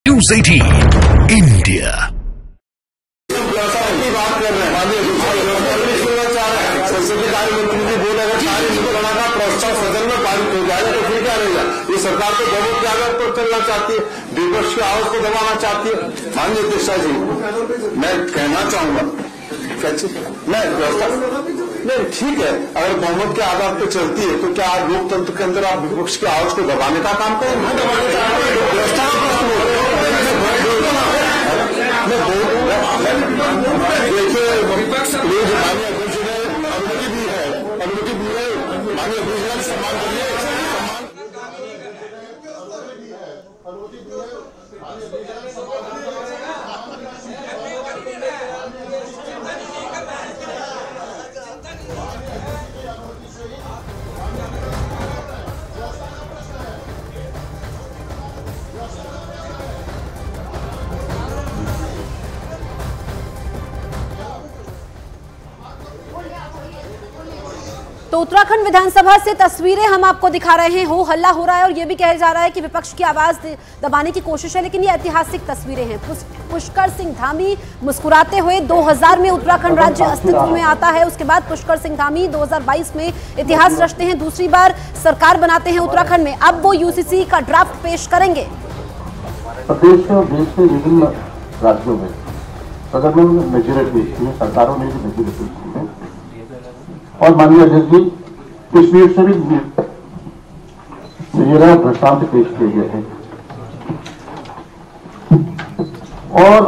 News 18 India. संसदीय कार्य मंत्री जी बोले अगर कार्य निष्पादन का प्रस्ताव सदन में पारित हो जाएगा तो फिर क्या रहेगा। ये सरकार तो बहुमत की आधार पर चलना चाहती है, विपक्ष की आवाज को दबाना चाहती है। माननीय अध्यक्षा जी, मैं कहना चाहूंगा मैं नहीं ठीक है, अगर बहुमत के आधार पर चलती है तो क्या आज लोकतंत्र के अंदर आप विपक्ष की आवाज को दबाने का काम करें? अनुमति दी है, माननीय अध्यक्ष सम्मान करिए, अनुमति दी है, माननीय अध्यक्ष सम्मान तो उत्तराखंड विधानसभा से तस्वीरें हम आपको दिखा रहे हैं। हो हल्ला हो रहा है और ये भी कहा जा रहा है कि विपक्ष की आवाज दबाने की कोशिश है, लेकिन ये ऐतिहासिक तस्वीरें हैं। पुष्कर सिंह धामी मुस्कुराते हुए 2000 में उत्तराखंड राज्य अस्तित्व में आता है। उसके बाद पुष्कर सिंह धामी 2022 में इतिहास रचते हैं, दूसरी बार सरकार बनाते हैं उत्तराखंड में। अब वो यूसीसी का ड्राफ्ट पेश करेंगे। प्रदेश और देश के विभिन्न राज्यों में सदन में मेजोरिटी सरकारों ने मेजोरिटी की है और माननीय अध्यक्ष जी कश्मीर से भी मेरा दृष्टांत पेश किए गए हैं और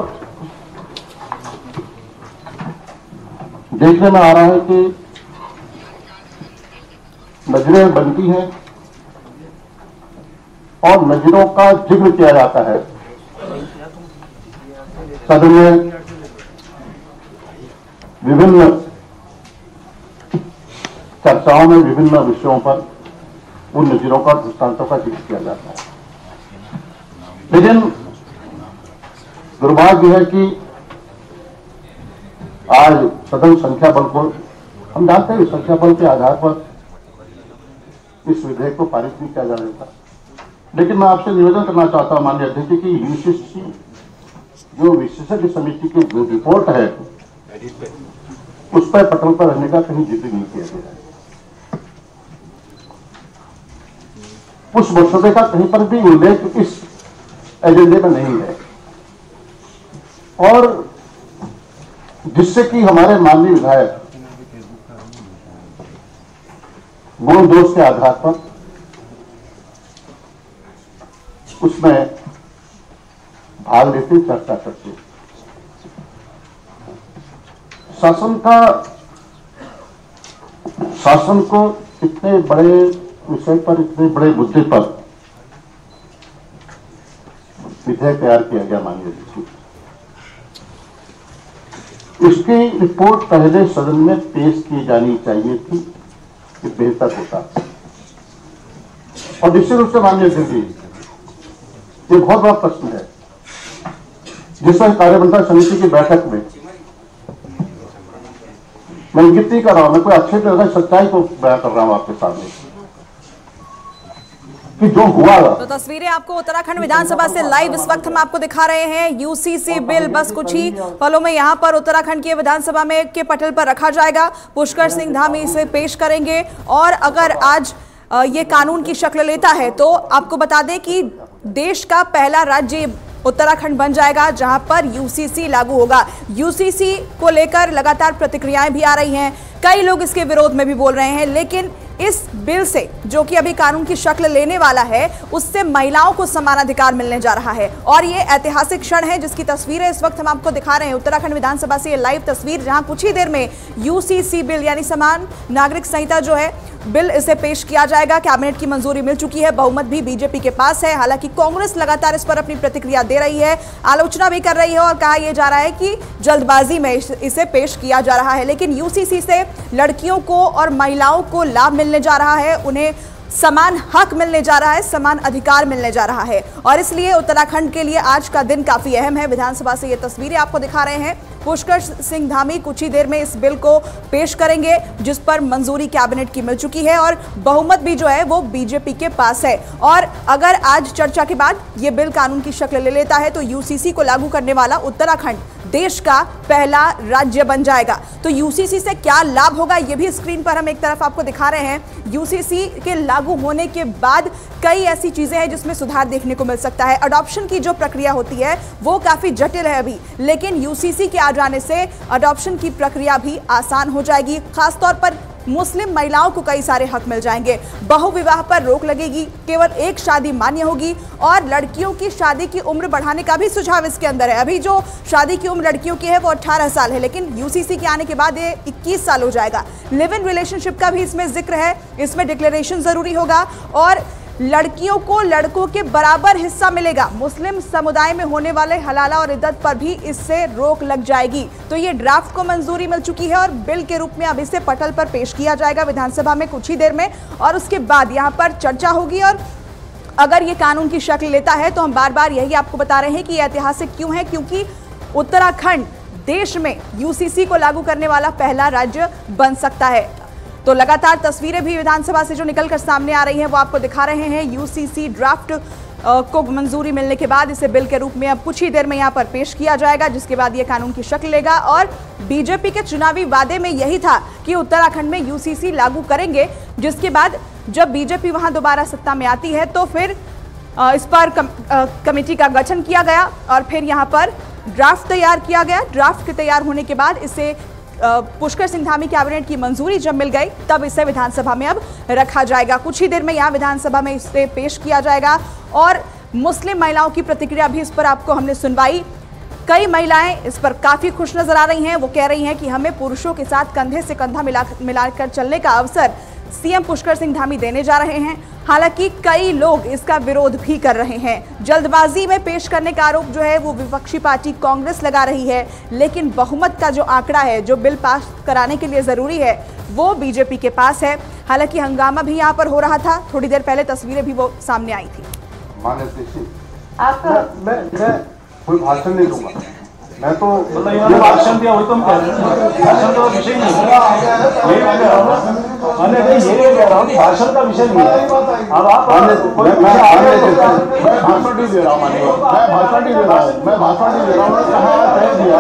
देखने में आ रहा है कि नजरें बनती हैं और नजरों का जिक्र किया जाता है सदन में। विभिन्न चर्चाओं में विभिन्न विषयों पर उन नजीरों का दृष्टांतों का जिक्र किया जाता है, लेकिन दुर्भाग्य है कि आज सदन संख्या बल को हम जानते हैं, संख्या बल के आधार पर इस विधेयक को पारित नहीं किया जा रहा था। लेकिन मैं आपसे निवेदन करना चाहता हूं माननीय अध्यक्ष जी की यूसीसी जो विशेषज्ञ समिति की जो रिपोर्ट है उस पर पटल पर रहने का कहीं जिक्र नहीं किया गया है। उस मसौदे का कहीं पर भी उल्लेख इस एजेंडे में नहीं है और जिससे कि हमारे माननीय विधायक गुण दोष के आधार पर उसमें भाग लेते, चर्चा करते। शासन को इतने बड़े विषय पर, इतने बड़े मुद्दे पर विधेयक तैयार किया गया माननीय अध्यक्ष। इसकी रिपोर्ट पहले सदन में पेश की जानी चाहिए थी, ये बेहतर होता। और निश्चित रूप से माननीय अध्यक्ष जी ये बहुत बड़ा प्रश्न है जिसमें कार्यमंत्रणा समिति की बैठक में मैं इंगित नहीं कर रहा हूं, मैं कोई अच्छे तरह सच्चाई को बयान कर रहा हूं आपके सामने कि जो हुआ। तो तस्वीरें आपको उत्तराखंड विधानसभा से लाइव इस वक्त हम आपको दिखा रहे हैं। यूसीसी बिल बस कुछ ही पलों में यहां पर उत्तराखंड की विधानसभा में के पटल पर रखा जाएगा। पुष्कर सिंह धामी इसे पेश करेंगे और अगर आज ये कानून की शक्ल लेता है तो आपको बता दें कि देश का पहला राज्य उत्तराखंड बन जाएगा जहां पर यूसीसी लागू होगा। यूसीसी को लेकर लगातार प्रतिक्रियाएं भी आ रही हैं, कई लोग इसके विरोध में भी बोल रहे हैं, लेकिन इस बिल से जो कि अभी कानून की शक्ल लेने वाला है उससे महिलाओं को समान अधिकार मिलने जा रहा है और ये ऐतिहासिक क्षण है जिसकी तस्वीरें इस वक्त हम आपको दिखा रहे हैं उत्तराखंड विधानसभा से। ये लाइव तस्वीर जहां कुछ ही देर में यूसीसी बिल यानी समान नागरिक संहिता जो है बिल इसे पेश किया जाएगा। कैबिनेट की मंजूरी मिल चुकी है, बहुमत भी बीजेपी के पास है। हालांकि कांग्रेस लगातार इस पर अपनी प्रतिक्रिया दे रही है, आलोचना भी कर रही है और कहा यह जा रहा है कि जल्दबाजी में इसे पेश किया जा रहा है। लेकिन यूसीसी से लड़कियों को और महिलाओं को लाभ मिलने जा रहा है, उन्हें समान हक मिलने जा रहा है, समान अधिकार मिलने जा रहा है। और इसलिए उत्तराखंड के लिए आज का दिन काफी अहम है। विधानसभा से ये तस्वीरें आपको दिखा रहे हैं। पुष्कर सिंह धामी कुछ ही देर में इस बिल को पेश करेंगे, जिस पर मंजूरी कैबिनेट की मिल चुकी है और बहुमत भी जो है वो बीजेपी के पास है। और अगर आज चर्चा के बाद ये बिल कानून की शक्ल ले लेता है तो यूसीसी को लागू करने वाला उत्तराखंड देश का पहला राज्य बन जाएगा। तो यूसीसी से क्या लाभ होगा ये भी स्क्रीन पर हम एक तरफ आपको दिखा रहे हैं। यूसीसी के लागू होने के बाद कई ऐसी चीजें हैं जिसमें सुधार देखने को मिल सकता है। अडॉप्शन की जो प्रक्रिया होती है वो काफी जटिल है अभी, लेकिन यूसीसी के आ जाने से अडॉप्शन की प्रक्रिया भी आसान हो जाएगी। खासतौर पर मुस्लिम महिलाओं को कई सारे हक मिल जाएंगे। बहुविवाह पर रोक लगेगी, केवल एक शादी मान्य होगी और लड़कियों की शादी की उम्र बढ़ाने का भी सुझाव इसके अंदर है। अभी जो शादी की उम्र लड़कियों की है वो 18 साल है, लेकिन यूसीसी के आने के बाद ये 21 साल हो जाएगा। लिव इन रिलेशनशिप का भी इसमें जिक्र है, इसमें डिक्लेरेशन जरूरी होगा और लड़कियों को लड़कों के बराबर हिस्सा मिलेगा। मुस्लिम समुदाय में होने वाले हलाला और इद्दत पर भी इससे रोक लग जाएगी। तो ये ड्राफ्ट को मंजूरी मिल चुकी है और बिल के रूप में अब इसे पटल पर पेश किया जाएगा विधानसभा में कुछ ही देर में, और उसके बाद यहाँ पर चर्चा होगी। और अगर ये कानून की शक्ल लेता है तो हम बार बार यही आपको बता रहे हैं कि ये ऐतिहासिक क्यों है, क्योंकि उत्तराखंड देश में यूसीसी को लागू करने वाला पहला राज्य बन सकता है। तो लगातार तस्वीरें भी विधानसभा से जो निकलकर सामने आ रही हैं वो आपको दिखा रहे हैं। यूसीसी ड्राफ्ट को मंजूरी मिलने के बाद इसे बिल के रूप में अब कुछ ही देर में यहां पर पेश किया जाएगा, जिसके बाद ये कानून की शक्ल लेगा। और बीजेपी के चुनावी वादे में यही था कि उत्तराखंड में यूसीसी लागू करेंगे, जिसके बाद जब बीजेपी वहां दोबारा सत्ता में आती है तो फिर इस पर कमेटी का गठन किया गया और फिर यहाँ पर ड्राफ्ट तैयार किया गया। ड्राफ्ट के तैयार होने के बाद इसे पुष्कर सिंह धामी कैबिनेट की मंजूरी जब मिल गई तब इसे विधानसभा में अब रखा जाएगा। कुछ ही देर में यहाँ विधानसभा में इसे पेश किया जाएगा। और मुस्लिम महिलाओं की प्रतिक्रिया भी इस पर आपको हमने सुनवाई। कई महिलाएं इस पर काफी खुश नजर आ रही हैं। वो कह रही हैं कि हमें पुरुषों के साथ कंधे से कंधा मिलाकर चलने का अवसर सीएम पुष्कर सिंह धामी देने जा रहे हैं। हालांकि कई लोग इसका विरोध भी कर रहे हैं। जल्दबाजी में पेश करने का आरोप जो है वो विपक्षी पार्टी कांग्रेस लगा रही है, लेकिन बहुमत का जो आंकड़ा है जो बिल पास कराने के लिए जरूरी है वो बीजेपी के पास है। हालांकि हंगामा भी यहाँ पर हो रहा था, थोड़ी देर पहले तस्वीरें भी वो सामने आई थी। मैं कोई भाषण नहीं दूंगा, मैं तो भाषण दिया वही तो हम कह रहे हैं। भाषण का विषय नहीं है, भाषण का विषय नहीं है। अब आप भाषण नहीं दे रहा हूँ, मैं भाषण नहीं दे रहा हूँ, मैं भाषण नहीं दे रहा हूँ। कहा तय दिया,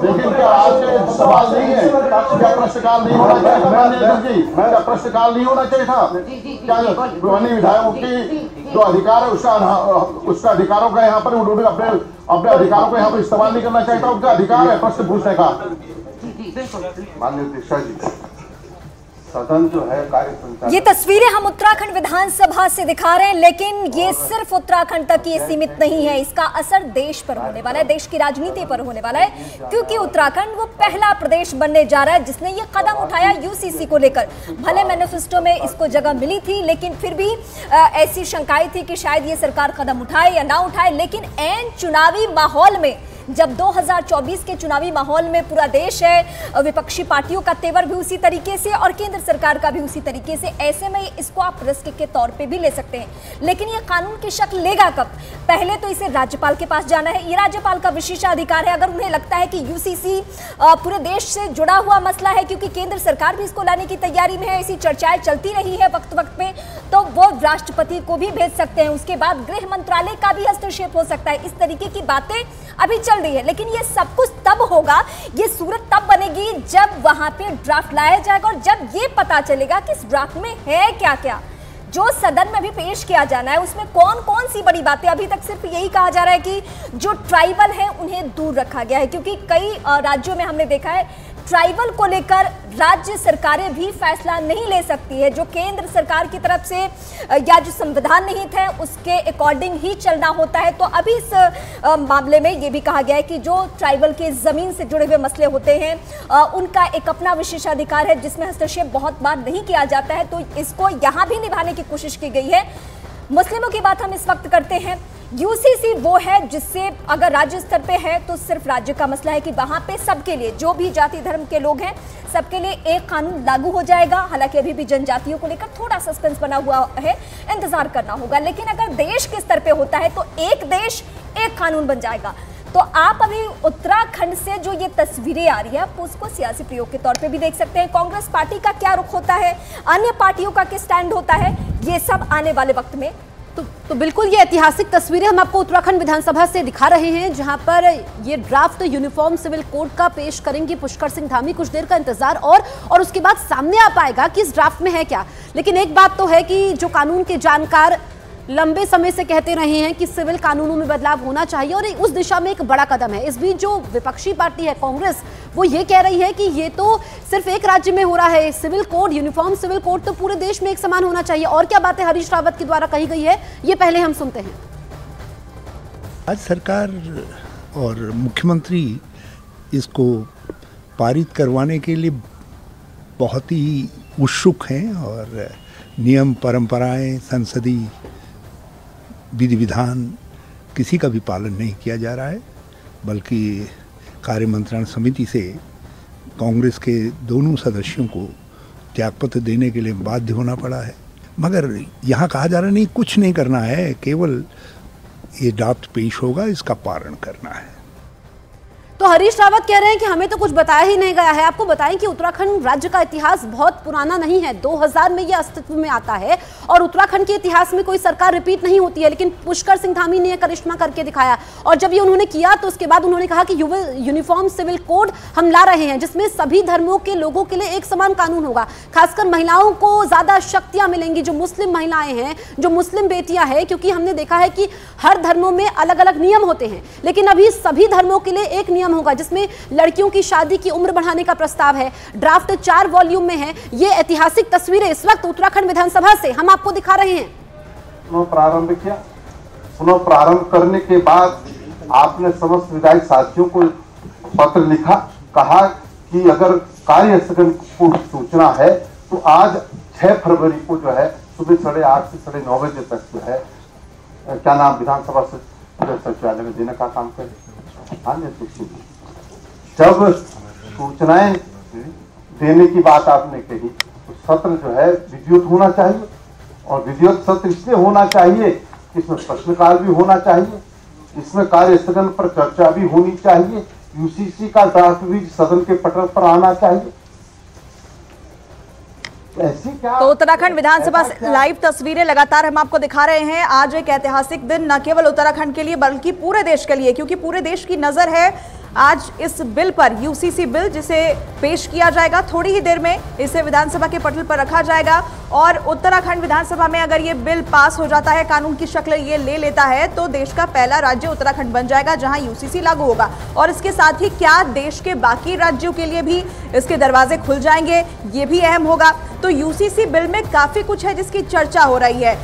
लेकिन क्या आपके सवाल नहीं है, क्या प्रश्नकाल नहीं होना चाहिए? क्या प्रश्नकाल नहीं होना चाहिए था? क्या पुरानी विधायकों की जो अधिकार है उसका अधिकारों का यहाँ पर उन्होंने अपने अधिकारों को यहाँ पर इस्तेमाल नहीं करना चाहिए था। उनका अधिकार है प्रश्न पूछने का। माननीय अध्यक्ष जी, सदन जो है कार्य ये तस्वीरें हम उत्तराखंड विधानसभा से दिखा रहे हैं, लेकिन ये सिर्फ उत्तराखंड तक ये सीमित नहीं है। इसका असर देश पर होने वाला है, देश की राजनीति पर होने वाला है, क्योंकि उत्तराखंड वो पहला प्रदेश बनने जा रहा है जिसने ये कदम उठाया यूसीसी को लेकर। भले मैनिफेस्टो में इसको जगह मिली थी, लेकिन फिर भी ऐसी शंकाएं थी कि शायद ये सरकार कदम उठाए या ना उठाए। लेकिन ऐन चुनावी माहौल में, जब 2024 के चुनावी माहौल में पूरा देश है, विपक्षी पार्टियों का तेवर भी उसी तरीके से और केंद्र सरकार का भी उसी तरीके से, ऐसे में इसको आप रिस्क के तौर पे भी ले सकते हैं। लेकिन ये कानून की शक्ल लेगा कब? पहले तो इसे राज्यपाल के पास जाना है। ये राज्यपाल का विशेषाधिकार है। अगर उन्हें लगता है कि यूसीसी पूरे देश से जुड़ा हुआ मसला है, क्योंकि केंद्र सरकार भी इसको लाने की तैयारी में है, ऐसी चर्चाएं चलती रही है वक्त वक्त पे, तो वो राष्ट्रपति को भी भेज सकते हैं। उसके बाद गृह मंत्रालय का भी हस्तक्षेप हो सकता है। इस तरीके की बातें अभी चल रही है, लेकिन ये सब कुछ तब होगा, ये सूरत तब बनेगी जब वहां पे ड्राफ्ट लाया जाएगा और जब ये पता चलेगा कि इस ड्राफ्ट में है क्या क्या। जो सदन में भी पेश किया जाना है उसमें कौन कौन सी बड़ी बातें। अभी तक सिर्फ यही कहा जा रहा है कि जो ट्राइबल है उन्हें दूर रखा गया है, क्योंकि कई राज्यों में हमने देखा है ट्राइबल को लेकर राज्य सरकारें भी फैसला नहीं ले सकती है। जो केंद्र सरकार की तरफ से या जो संविधान निहित है उसके अकॉर्डिंग ही चलना होता है। तो अभी इस मामले में ये भी कहा गया है कि जो ट्राइबल के जमीन से जुड़े हुए मसले होते हैं उनका एक अपना विशेषाधिकार है, जिसमें हस्तक्षेप बहुत बार नहीं किया जाता है। तो इसको यहाँ भी निभाने की कोशिश की गई है। मुस्लिमों की बात हम इस वक्त करते हैं। यूसीसी वो है जिससे अगर राज्य स्तर पे है तो सिर्फ राज्य का मसला है कि वहां पे सबके लिए, जो भी जाति धर्म के लोग हैं, सबके लिए एक कानून लागू हो जाएगा। हालांकि अभी भी जनजातियों को लेकर थोड़ा सस्पेंस बना हुआ है, इंतजार करना होगा। लेकिन अगर देश के स्तर पे होता है तो एक देश एक कानून बन जाएगा। तो आप अभी उत्तराखंड से जो ये तस्वीरें आ रही है, आप उसको सियासी प्रयोग के तौर पे भी देख सकते हैं। कांग्रेस पार्टी का क्या रुख होता है, अन्य पार्टियों का क्या स्टैंड होता है, ये सब आने वाले वक्त में। तो बिल्कुल ये ऐतिहासिक तस्वीरें हम आपको उत्तराखंड विधानसभा से दिखा रहे हैं, जहां पर ये ड्राफ्ट यूनिफॉर्म सिविल कोड का पेश करेंगे पुष्कर सिंह धामी। कुछ देर का इंतजार और उसके बाद सामने आ पाएगा कि इस ड्राफ्ट में है क्या। लेकिन एक बात तो है कि जो कानून के जानकार लंबे समय से कहते रहे हैं कि सिविल कानूनों में बदलाव होना चाहिए और उस दिशा में एक बड़ा कदम है। इस बीच जो विपक्षी पार्टी है कांग्रेस, वो ये कह रही है कि ये तो सिर्फ एक राज्य में हो रहा है, civil code, uniform civil code तो पूरे देश में एक समान होना चाहिए। और क्या बातें हरीश रावत के द्वारा कही गई है, ये पहले हम सुनते हैं। आज सरकार और मुख्यमंत्री इसको पारित करवाने के लिए बहुत ही उत्सुक हैं और नियम परंपराएं, संसदीय विधि विधान किसी का भी पालन नहीं किया जा रहा है, बल्कि कार्य मंत्रणा समिति से कांग्रेस के दोनों सदस्यों को त्यागपत्र देने के लिए बाध्य होना पड़ा है। मगर यहाँ कहा जा रहा नहीं, कुछ नहीं करना है, केवल ये ड्राफ्ट पेश होगा, इसका पालन करना है। तो हरीश रावत कह रहे हैं कि हमें तो कुछ बताया ही नहीं गया है। आपको बताएं कि उत्तराखंड राज्य का इतिहास बहुत पुराना नहीं है, 2000 में यह अस्तित्व में आता है और उत्तराखंड के इतिहास में कोई सरकार रिपीट नहीं होती है। लेकिन पुष्कर सिंह धामी ने यह करिश्मा करके दिखाया और जब ये उन्होंने किया तो उसके बाद उन्होंने कहा कि यूनिफॉर्म सिविल कोड हम ला रहे हैं, जिसमें सभी धर्मों के लोगों के लिए एक समान कानून होगा। खासकर महिलाओं को ज्यादा शक्तियां मिलेंगी, जो मुस्लिम महिलाएं हैं, जो मुस्लिम बेटियां हैं, क्योंकि हमने देखा है कि हर धर्मों में अलग अलग नियम होते हैं। लेकिन अभी सभी धर्मों के लिए एक नियम होगा, जिसमें लड़कियों की शादी की उम्र बढ़ाने का प्रस्ताव है। ड्राफ्ट 4 वॉल्यूम में है। ये ऐतिहासिक तस्वीरें इस वक्त उत्तराखंड विधानसभा से हम आपको दिखा रहे हैं। पुनः प्रारंभ किया। पुनः प्रारंभ करने के बाद आपने समस्त विधायक साथियों को पत्र लिखा, कहा कि अगर कार्य स्थगन को सूचना है तो आज 6 फरवरी को जो है सुबह 8:30 से 9:30 बजे तक जो है क्या नाम विधानसभा सचिवालय में देने का काम करें। जब सूचनाएं देने की बात आपने कही तो सत्र जो है विद्युत होना चाहिए और विद्युत सत्र इसलिए होना चाहिए कि इसमें प्रश्नकाल भी होना चाहिए, इसमें कार्य स्थगन पर चर्चा भी होनी चाहिए, यूसीसी का ड्राफ्ट भी सदन के पटल पर आना चाहिए। तो उत्तराखंड विधानसभा से लाइव तस्वीरें लगातार हम आपको दिखा रहे हैं। आज एक ऐतिहासिक दिन न केवल उत्तराखंड के लिए बल्कि पूरे देश के लिए, क्योंकि पूरे देश की नजर है आज इस बिल पर, यूसीसी बिल, जिसे पेश किया जाएगा थोड़ी ही देर में। इसे विधानसभा के पटल पर रखा जाएगा और उत्तराखंड विधानसभा में अगर ये बिल पास हो जाता है, कानून की शक्ल ये ले लेता है, तो देश का पहला राज्य उत्तराखंड बन जाएगा जहां यूसीसी लागू होगा। और इसके साथ ही क्या देश के बाकी राज्यों के लिए भी इसके दरवाजे खुल जाएंगे, ये भी अहम होगा। तो यूसीसी बिल में काफी कुछ है जिसकी चर्चा हो रही है।